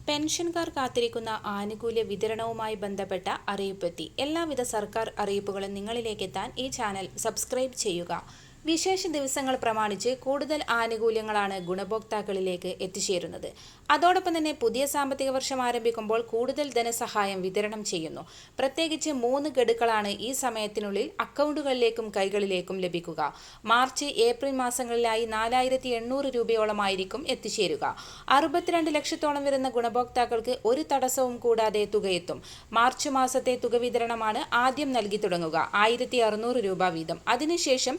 പെൻഷൻകാർ കാത്തിരിക്കുന്ന ആനുകൂല്യ വിതരണവുമായി ബന്ധപ്പെട്ട അറിയിപ്പെത്തി. എല്ലാവിധ സർക്കാർ അറിയിപ്പുകളും നിങ്ങളിലേക്ക് എത്താൻ ഈ ചാനൽ സബ്സ്ക്രൈബ് ചെയ്യുക. വിശേഷ ദിവസങ്ങൾ പ്രമാണിച്ച് കൂടുതൽ ആനുകൂല്യങ്ങളാണ് ഗുണഭോക്താക്കളിലേക്ക് എത്തിച്ചേരുന്നത്. അതോടൊപ്പം തന്നെ പുതിയ സാമ്പത്തിക വർഷം ആരംഭിക്കുമ്പോൾ കൂടുതൽ ധനസഹായം വിതരണം ചെയ്യുന്നു. പ്രത്യേകിച്ച് 3 ഗഡുക്കളാണ് ഈ സമയത്തിനുള്ളിൽ അക്കൗണ്ടുകളിലേക്കും കൈകളിലേക്കും ലഭിക്കുക. മാർച്ച്, ഏപ്രിൽ മാസങ്ങളിലായി 4800 രൂപയോളമായിരിക്കും എത്തിച്ചേരുക. 62 ലക്ഷത്തോളം വരുന്ന ഗുണഭോക്താക്കൾക്ക് ഒരു തടസ്സവും കൂടാതെ തുകയെത്തും. മാർച്ച് മാസത്തെ തുക വിതരണമാണ് ആദ്യം നൽകി തുടങ്ങുക, 1600 രൂപ വീതം. അതിനുശേഷം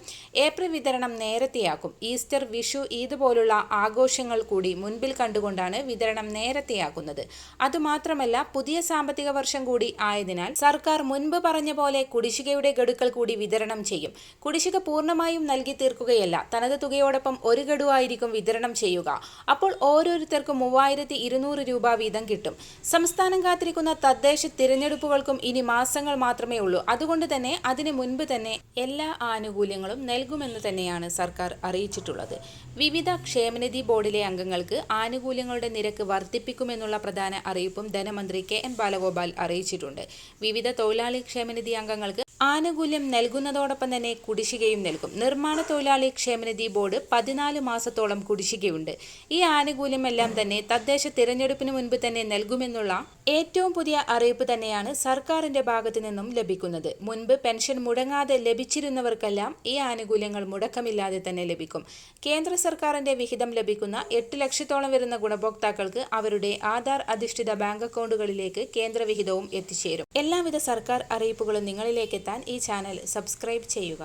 ഏപ്രിൽ വിതരണം നേരത്തെയാക്കും. ഈസ്റ്റർ, വിഷു, ഈദ് പോലുള്ള ആഘോഷങ്ങൾ കൂടി മുൻപിൽ കണ്ടുകൊണ്ടാണ് വിതരണം നേരത്തെയാക്കുന്നത്. അതുമാത്രമല്ല, പുതിയ സാമ്പത്തിക വർഷം കൂടി ആയതിനാൽ സർക്കാർ മുൻപ് പറഞ്ഞ പോലെ കുടിശ്ശികയുടെ ഗഡുക്കൾ കൂടി വിതരണം ചെയ്യും. കുടിശ്ശിക പൂർണ്ണമായും നൽകി തീർക്കുകയല്ല, തനത് തുകയോടൊപ്പം ഒരു ഗഡുവായിരിക്കും വിതരണം ചെയ്യുക. അപ്പോൾ ഓരോരുത്തർക്കും 3200 രൂപ വീതം കിട്ടും. സംസ്ഥാനം കാത്തിരിക്കുന്ന തദ്ദേശ തിരഞ്ഞെടുപ്പുകൾക്കും ഇനി മാസങ്ങൾ മാത്രമേ ഉള്ളൂ. അതുകൊണ്ട് തന്നെ അതിന് മുൻപ് തന്നെ എല്ലാ ആനുകൂല്യങ്ങളും നൽകുമെന്ന് തന്നെയാണ് സർക്കാർ അറിയിച്ചിട്ടുള്ളത്. വിവിധ ക്ഷേമനിധി ബോർഡിലെ അംഗങ്ങൾക്ക് ആനുകൂല്യങ്ങളുടെ നിരക്ക് വർദ്ധിപ്പിക്കുമെന്നുള്ള പ്രധാന അറിയിപ്പും ധനമന്ത്രി KN ബാലഗോപാൽ അറിയിച്ചിട്ടുണ്ട്. വിവിധ തൊഴിലാളി ക്ഷേമനിധി അംഗങ്ങൾക്ക് ആനുകൂല്യം നൽകുന്നതോടൊപ്പം തന്നെ കുടിശ്ശികയും നൽകും. നിർമ്മാണ തൊഴിലാളി ക്ഷേമനിധി ബോർഡ് 14 മാസത്തോളം കുടിശ്ശികയുണ്ട്. ഈ ആനുകൂല്യമെല്ലാം തന്നെ തദ്ദേശ തിരഞ്ഞെടുപ്പിന് മുൻപ് തന്നെ നൽകുമെന്നുള്ള ഏറ്റവും പുതിയ അറിയിപ്പ് തന്നെയാണ് സർക്കാരിന്റെ ഭാഗത്തു നിന്നും ലഭിക്കുന്നത്. മുൻപ് പെൻഷൻ മുടങ്ങാതെ ലഭിച്ചിരുന്നവർക്കെല്ലാം ഈ ആനുകൂല്യങ്ങൾ മുടക്കമില്ലാതെ തന്നെ ലഭിക്കും. കേന്ദ്ര സർക്കാരിന്റെ വിഹിതം ലഭിക്കുന്ന 8 ലക്ഷത്തോളം വരുന്ന ഗുണഭോക്താക്കൾക്ക് അവരുടെ ആധാർ അധിഷ്ഠിത ബാങ്ക് അക്കൗണ്ടുകളിലേക്ക് കേന്ദ്ര വിഹിതവും എത്തിച്ചേരും. എല്ലാവിധ സർക്കാർ അറിയിപ്പുകളും നിങ്ങളിലേക്ക് എത്താൻ ഈ ചാനൽ സബ്സ്ക്രൈബ് ചെയ്യുക.